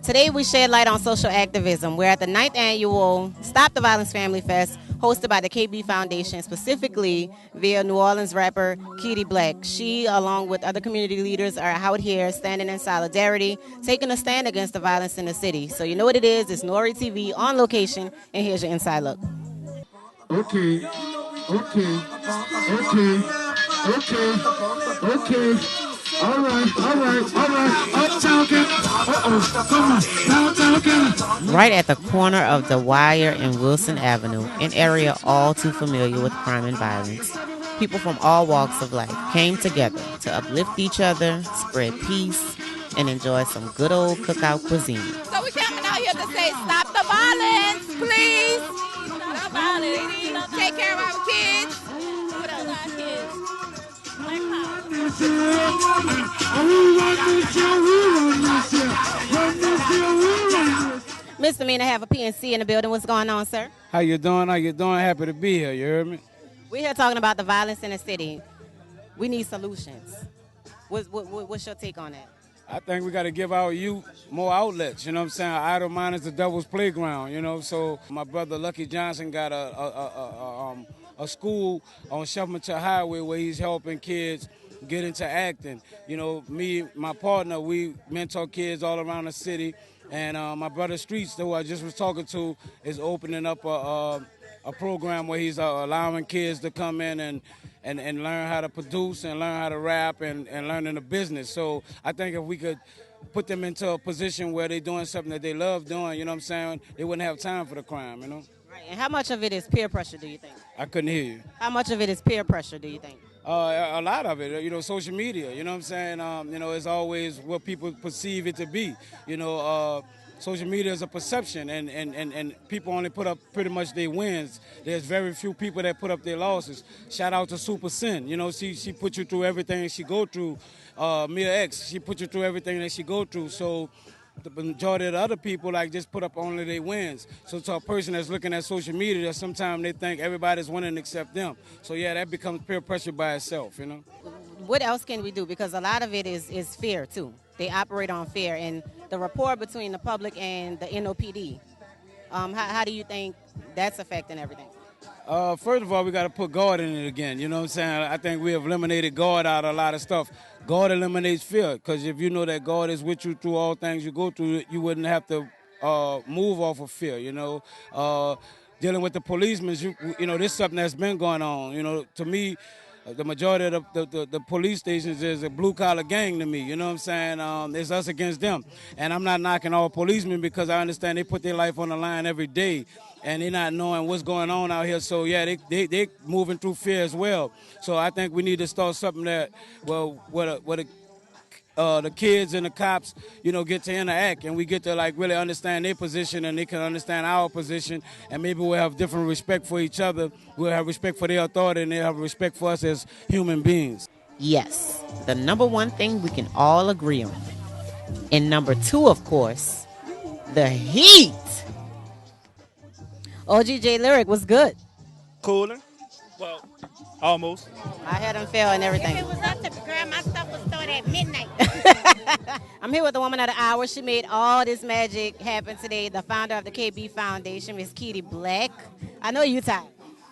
Today we shed light on social activism. We're at the 9th annual Stop the Violence Family Fest hosted by the KB Foundation, specifically via New Orleans rapper Keedy Black. She, along with other community leaders, are out here standing in solidarity, taking a stand against the violence in the city. So you know what it is. It's Norie TV on location, and here's your inside look. Okay, okay, okay, okay. All right. I'm talking. Come on. I'm talking. Right at the corner of The Wire and Wilson Avenue, an area all too familiar with crime and violence, people from all walks of life came together to uplift each other, spread peace, and enjoy some good old cookout cuisine. So we're coming out here to say, stop the violence, please. Stop violence. Take care of our kids. What else? Our kids. Mr. Meana, have a PNC in the building. What's going on, sir? How you doing? Happy to be here, you heard me? We're here talking about the violence in the city. We need solutions. What's your take on that? I think we got to give our youth more outlets, you know what I'm saying? Idle mind is the devil's playground, you know? So my brother Lucky Johnson got a school on Shelfmanton Highway where he's helping kids get into acting. You know, me, my partner, we mentor kids all around the city. And my brother Streets, who I just was talking to, is opening up a program where he's allowing kids to come in and learn how to produce and learn how to rap and learn in the business. So I think if we could put them into a position where they're doing something that they love doing, you know what I'm saying, they wouldn't have time for the crime, you know? Right. And how much of it is peer pressure, do you think? I couldn't hear you. How much of it is peer pressure, do you think? A lot of it, you know, social media, you know what I'm saying? You know, it's always what people perceive it to be. You know, social media is a perception, and people only put up pretty much their wins. There's very few people that put up their losses. Shout out to Super Sin. You know, she put you through everything she go through. Mia X, she put you through everything that she go through. So the majority of the other people like just put up only their wins. So to a person that's looking at social media, sometimes they think everybody's winning except them. So yeah, that becomes peer pressure by itself, you know. What else can we do? Because a lot of it is fear too. They operate on fear, and the rapport between the public and the NOPD. How do you think that's affecting everything? First of all, we got to put God in it again. You know what I'm saying? I think we have eliminated God out of a lot of stuff. God eliminates fear, because if you know that God is with you through all things you go through, you wouldn't have to move off of fear, you know. Dealing with the policemen, you know, this is something that's been going on. You know, to me, the majority of the police stations is a blue-collar gang to me, you know what I'm saying? It's us against them. And I'm not knocking all policemen, because I understand they put their life on the line every day, and they're not knowing what's going on out here. So, yeah, they moving through fear as well. So I think we need to start something that, well, the kids and the cops, you know, get to interact, and we get to like really understand their position, and they can understand our position, and maybe we'll have different respect for each other. We'll have respect for their authority, and they'll have respect for us as human beings. Yes, the number one thing we can all agree on. And number two, of course, the heat. OGJ Lyric was good. Cooler. Well, almost. I had him fail and everything. If it was up to girl, my stuff would start at midnight. I'm here with the woman of the hour. She made all this magic happen today. The founder of the KB Foundation, Miss Keedy Black. I know you tired.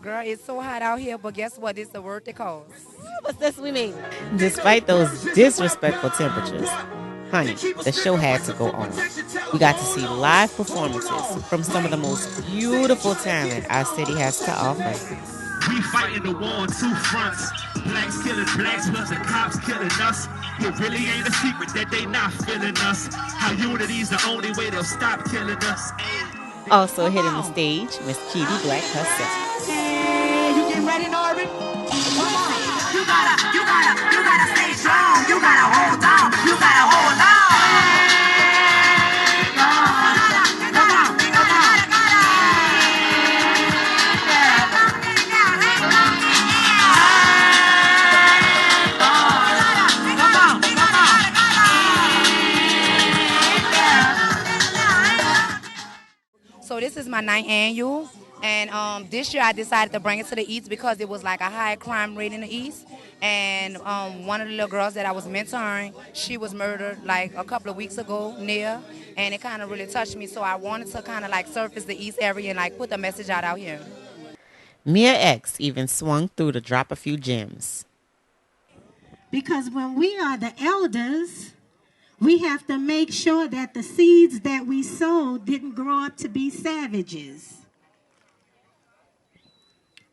Girl, it's so hot out here, but guess what? It's the worth it costs. What's this we mean? Despite those disrespectful temperatures, honey, the show had to go on. We got to see live performances from some of the most beautiful talent our city has to offer. We fighting the war on two fronts. Blacks killing blacks, plus the cops killing us. It really ain't a secret that they not feeling us. How unity's the only way they'll stop killing us. Also hitting the stage, Miss Keedy Black herself. You getting ready, Norie? Come on. You gotta stay strong. You gotta hold on. You gotta hold on. So this is my 9th annual, And this year I decided to bring it to the East because it was like a high crime rate in the East. And one of the little girls that I was mentoring, she was murdered like a couple of weeks ago near, and it kind of really touched me. So I wanted to kind of like surface the East area and like put the message out here. Mia X even swung through to drop a few gems. Because when we are the elders, we have to make sure that the seeds that we sowed didn't grow up to be savages.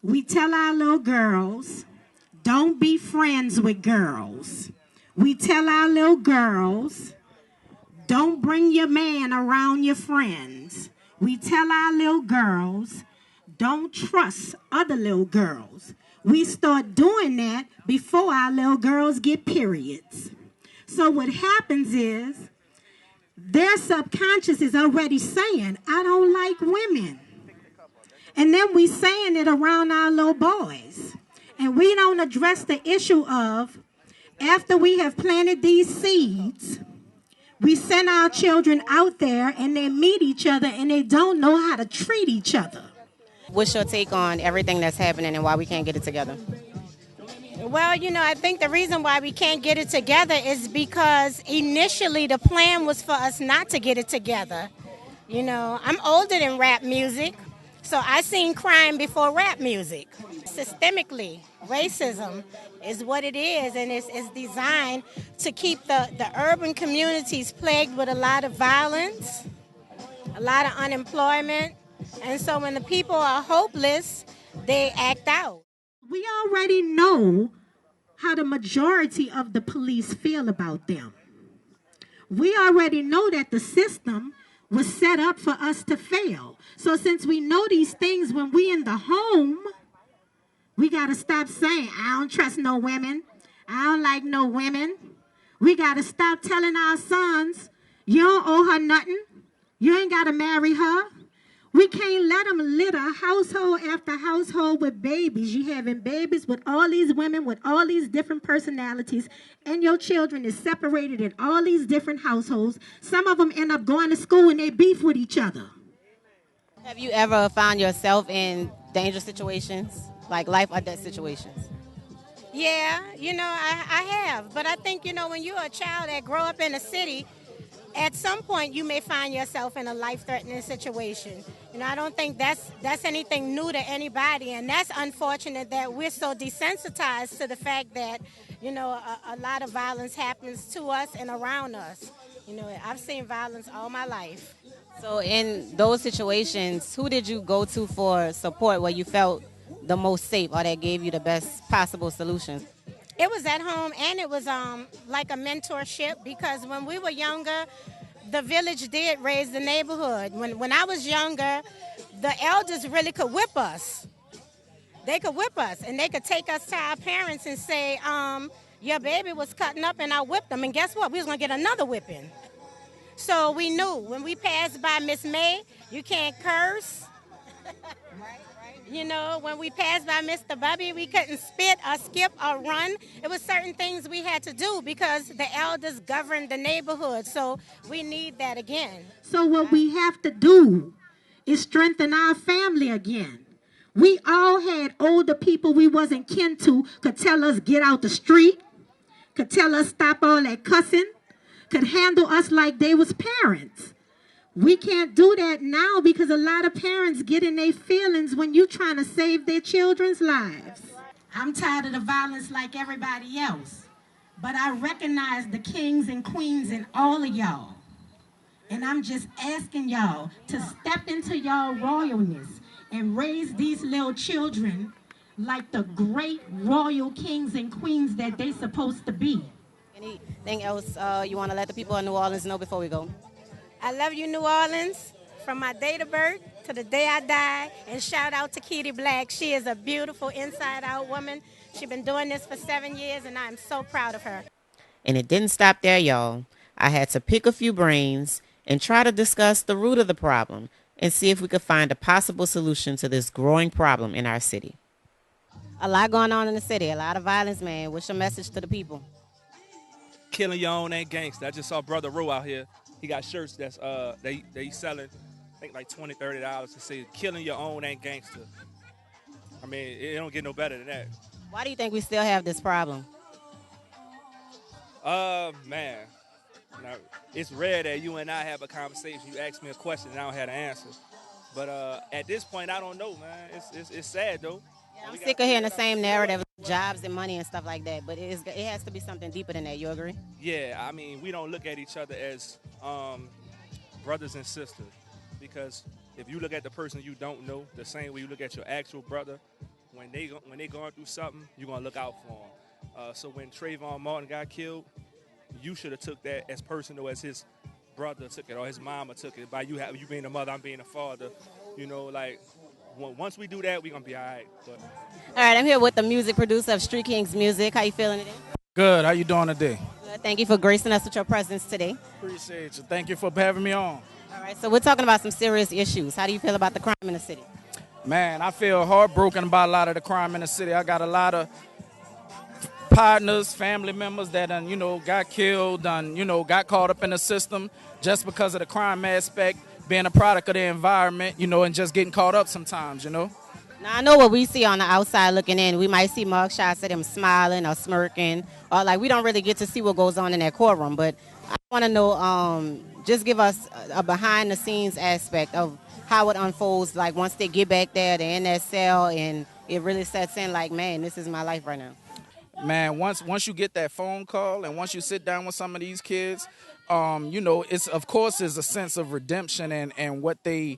We tell our little girls, don't be friends with girls. We tell our little girls, don't bring your man around your friends. We tell our little girls, don't trust other little girls. We start doing that before our little girls get periods. So what happens is, their subconscious is already saying, I don't like women. And then we saying it around our little boys. And we don't address the issue of, after we have planted these seeds, we send our children out there and they meet each other and they don't know how to treat each other. What's your take on everything that's happening and why we can't get it together? Well, I think the reason why we can't get it together is because initially the plan was for us not to get it together. I'm older than rap music, so I seen crime before rap music. Systemically, racism is what it is, and it's designed to keep the urban communities plagued with a lot of violence, a lot of unemployment, and so when the people are hopeless, they act out. We already know how the majority of the police feel about them. We already know that the system was set up for us to fail. So since we know these things, when we in the home, we got to stop saying, I don't trust no women. I don't like no women. We got to stop telling our sons, you don't owe her nothing. You ain't got to marry her. We can't let them litter household after household with babies. You having babies with all these women with all these different personalities, and your children is separated in all these different households. Some of them end up going to school and they beef with each other. Have you ever found yourself in dangerous situations, like life or death situations? Yeah, I have. But I think, when you're a child that grow up in a city, at some point you may find yourself in a life-threatening situation. I don't think that's anything new to anybody, and that's unfortunate that we're so desensitized to the fact that, a lot of violence happens to us and around us. I've seen violence all my life. So in those situations, who did you go to for support where you felt the most safe or that gave you the best possible solutions? It was at home, and it was like a mentorship, because when we were younger, the village did raise the neighborhood. When I was younger, the elders really could whip us. They could whip us, and they could take us to our parents and say, your baby was cutting up and I whipped them. And guess what? We was going to get another whipping. So we knew when we passed by Miss May, you can't curse. When we passed by Mr. Bubby, we couldn't spit or skip or run. It was certain things we had to do because the elders governed the neighborhood. So we need that again. So what we have to do is strengthen our family again. We all had older people we wasn't kin to could tell us get out the street, could tell us stop all that cussing, could handle us like they was parents. We can't do that now because a lot of parents get in their feelings when you're trying to save their children's lives. I'm tired of the violence like everybody else, but I recognize the kings and queens in all of y'all. And I'm just asking y'all to step into y'all royalness and raise these little children like the great royal kings and queens that they supposed to be. Anything else you want to let the people in New Orleans know before we go? I love you, New Orleans, from my date of birth to the day I die. And shout out to Keedy Black. She is a beautiful inside-out woman. She's been doing this for 7 years, and I'm so proud of her. And it didn't stop there, y'all. I had to pick a few brains and try to discuss the root of the problem and see if we could find a possible solution to this growing problem in our city. A lot going on in the city, a lot of violence, man. What's your message to the people? Killing your own ain't gangster. I just saw Brother Roe out here. He got shirts that's they selling think like $20, $30 to say killing your own ain't gangster. I mean, it don't get no better than that. Why do you think we still have this problem? Man, now, it's rare that you and I have a conversation. You ask me a question and I don't have the answer. But at this point, I don't know, man. It's sad though. Yeah, I'm sick of hearing the same narrative, jobs and money and stuff like that. But it has to be something deeper than that. You agree? Yeah, I mean, we don't look at each other as brothers and sisters, because if you look at the person you don't know the same way you look at your actual brother, when they going through something, you're gonna look out for them. So when Trayvon Martin got killed, you should have took that as personal as his brother took it or his mama took it. By you being a mother, I'm being a father. You know, like once we do that, we're gonna be all right. But. All right, I'm here with the music producer of Street Kings Music. How you feeling today? Good. How you doing today? Good. Thank you for gracing us with your presence today. Appreciate you. Thank you for having me on. All right, so we're talking about some serious issues. How do you feel about the crime in the city? Man, I feel heartbroken about a lot of the crime in the city. I got a lot of partners, family members that got killed, got caught up in the system just because of the crime aspect, being a product of the environment, and just getting caught up sometimes, Now, I know what we see on the outside looking in. We might see mug shots of them smiling or smirking, or like we don't really get to see what goes on in that courtroom. But I want to know, just give us a behind the scenes aspect of how it unfolds. Like once they get back there, they're in that cell, and it really sets in. Like, man, this is my life right now. Man, once you get that phone call and once you sit down with some of these kids, it's of course is a sense of redemption and what they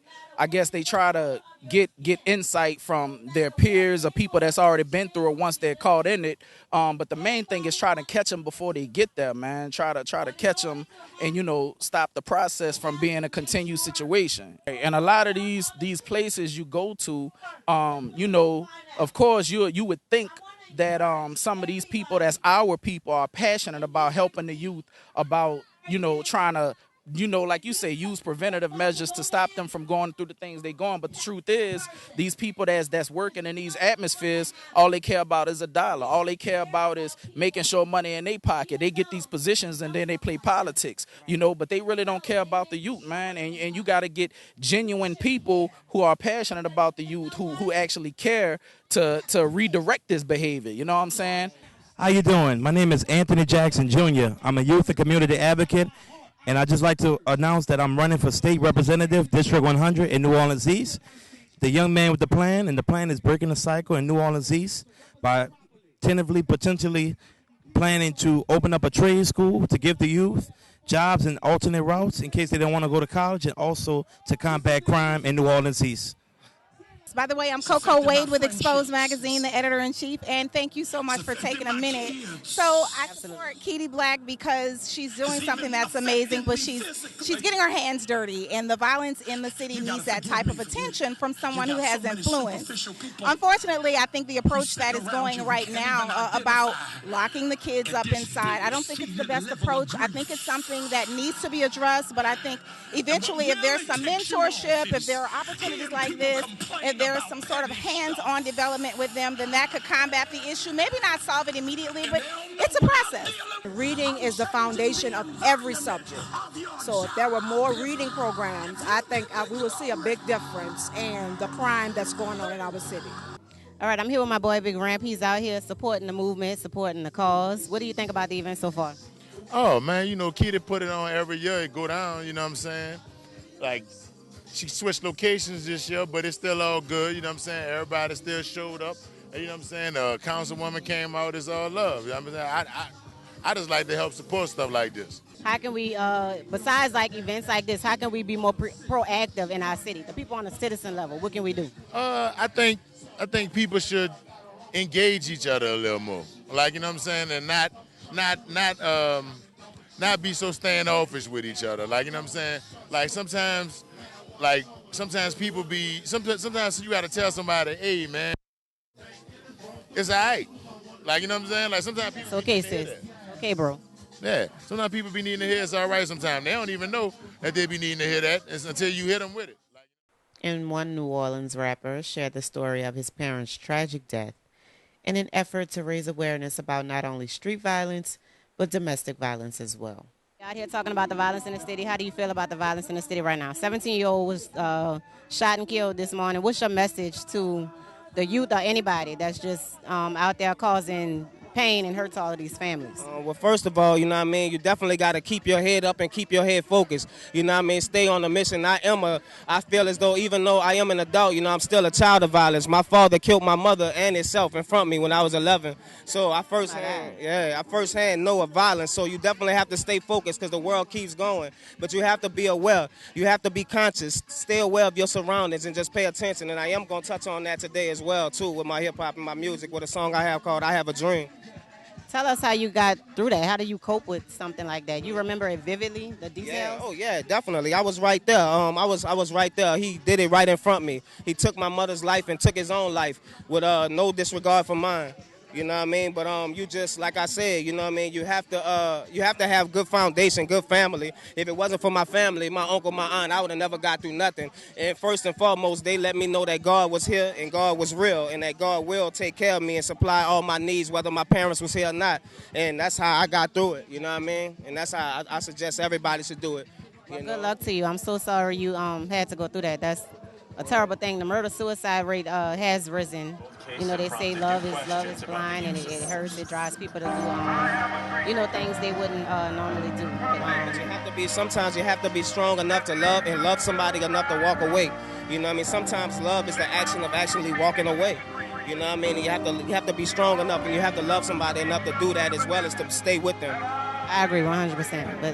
try to get insight from their peers or people that's already been through it once they're caught in it. But the main thing is trying to catch them before they get there, man. Try to catch them and stop the process from being a continued situation. And a lot of these places you go to, of course you would think that some of these people that's our people are passionate about helping the youth, about trying to like you say, use preventative measures to stop them from going through the things they're going. But the truth is, these people that's working in these atmospheres, all they care about is a dollar. All they care about is making sure money in their pocket. They get these positions and then they play politics, but they really don't care about the youth, man. And you got to get genuine people who are passionate about the youth, who actually care to redirect this behavior. You know what I'm saying? How you doing? My name is Anthony Jackson Jr. I'm a youth and community advocate. And I'd just like to announce that I'm running for state representative, District 100 in New Orleans East. The young man with the plan, and the plan is breaking the cycle in New Orleans East by potentially planning to open up a trade school to give the youth jobs and alternate routes in case they don't want to go to college, and also to combat crime in New Orleans East. By the way, I'm Coco Wade with Exposed Magazine, the editor-in-chief, and thank you so much for taking a minute. So I support Keedy Black because she's doing something that's amazing, but she's getting her hands dirty, and the violence in the city needs that type of attention from someone who has influence. Unfortunately, I think the approach that is going right now about locking the kids up inside, I don't think it's the best approach. I think it's something that needs to be addressed, but I think eventually if there's some mentorship, if there are opportunities like this, if there is some sort of hands-on development with them, then that could combat the issue. Maybe not solve it immediately, but it's a process. Reading is the foundation of every subject. So if there were more reading programs, I think we would see a big difference in the crime that's going on in our city. All right, I'm here with my boy Big Ramp. He's out here supporting the movement, supporting the cause. What do you think about the event so far? Oh, man, Keedy put it on every year. It go down, you know what I'm saying? Like, she switched locations this year, but it's still all good, you know what I'm saying? Everybody still showed up, you know what I'm saying? The councilwoman came out, it's all love, you know what I'm saying? I just like to help support stuff like this. How can we, besides like events like this, how can we be more proactive in our city? The people on the citizen level, what can we do? I think people should engage each other a little more, like, you know what I'm saying? And not be so standoffish with each other, like, you know what I'm saying? Like sometimes people sometimes you got to tell somebody, hey, man, it's all right. Like, you know what I'm saying? Like, sometimes people... It's okay, sis. Okay, bro. Yeah. Sometimes people be needing to hear it's all right sometimes. They don't even know that they be needing to hear that until you hit them with it. And one New Orleans rapper shared the story of his parents' tragic death in an effort to raise awareness about not only street violence, but domestic violence as well. Out here talking about the violence in the city. How do you feel about the violence in the city right now? 17-year-old was shot and killed this morning. What's your message to the youth or anybody that's just out there causing pain and hurt to all of these families? Well, first of all, you know what I mean, you definitely got to keep your head up and keep your head focused. You know what I mean, stay on the mission. I feel as though even though I am an adult, you know, I'm still a child of violence. My father killed my mother and himself in front of me when I was 11. So I firsthand know of violence. So you definitely have to stay focused because the world keeps going. But you have to be aware. You have to be conscious. Stay aware of your surroundings and just pay attention. And I am going to touch on that today as well, too, with my hip-hop and my music, with a song I have called I Have a Dream. Tell us how you got through that. How do you cope with something like that? You remember it vividly, the details? Yeah. Oh, yeah, definitely. I was right there. I was right there. He did it right in front of me. He took my mother's life and took his own life with no disregard for mine. You know what I mean? But you just, like I said, you know what I mean? You have to have good foundation, good family. If it wasn't for my family, my uncle, my aunt, I would have never got through nothing. And first and foremost, they let me know that God was here and God was real and that God will take care of me and supply all my needs, whether my parents was here or not. And that's how I got through it, you know what I mean? And that's how I suggest everybody should do it. Well, good luck to you. I'm so sorry you had to go through that. That's a terrible thing. The murder-suicide rate has risen. You know, they say love is blind, and it hurts. It drives people to do, things they wouldn't normally do. But, sometimes you have to be strong enough to love and love somebody enough to walk away. You know what I mean? Sometimes love is the action of actually walking away. You know what I mean? You have to be strong enough, and you have to love somebody enough to do that as well as to stay with them. I agree 100%. But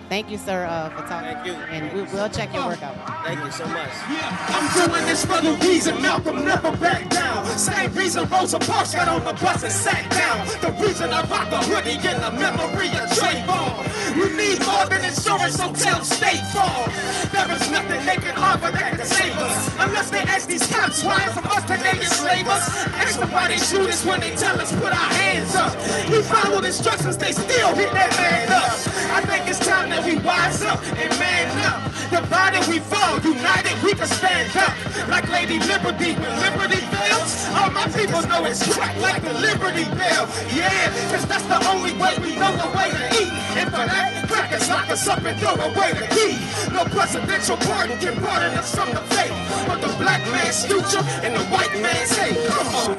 thank you, sir, for talking. Thank you. And we'll check your work out. Thank you so much. I'm doing this for the reason Malcolm never back down. Same reason Rosa Parks got on the bus and sat down. The reason I rock a hoodie in the memory of Trayvon. We need more than insurance, so tell State Farm. There is nothing they can offer that can save us. Unless they ask these cops why from us that they enslave us. Ask them why they shoot us when they tell us put our hands up. We followed instructions, they still hit that man up. I think it's time that we wise up and man up. Divided we fall, united we can stand up. Like Lady Liberty, when Liberty fails, all my people know it's crack like the Liberty Bell. Yeah, cause that's the only way we know the way to eat. And for that, crackers lock us up and throw away the key. No presidential pardon can pardon us from the fate. But the black man's future and the white man's hate. Come on.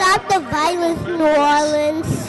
Stop the violence, New Orleans.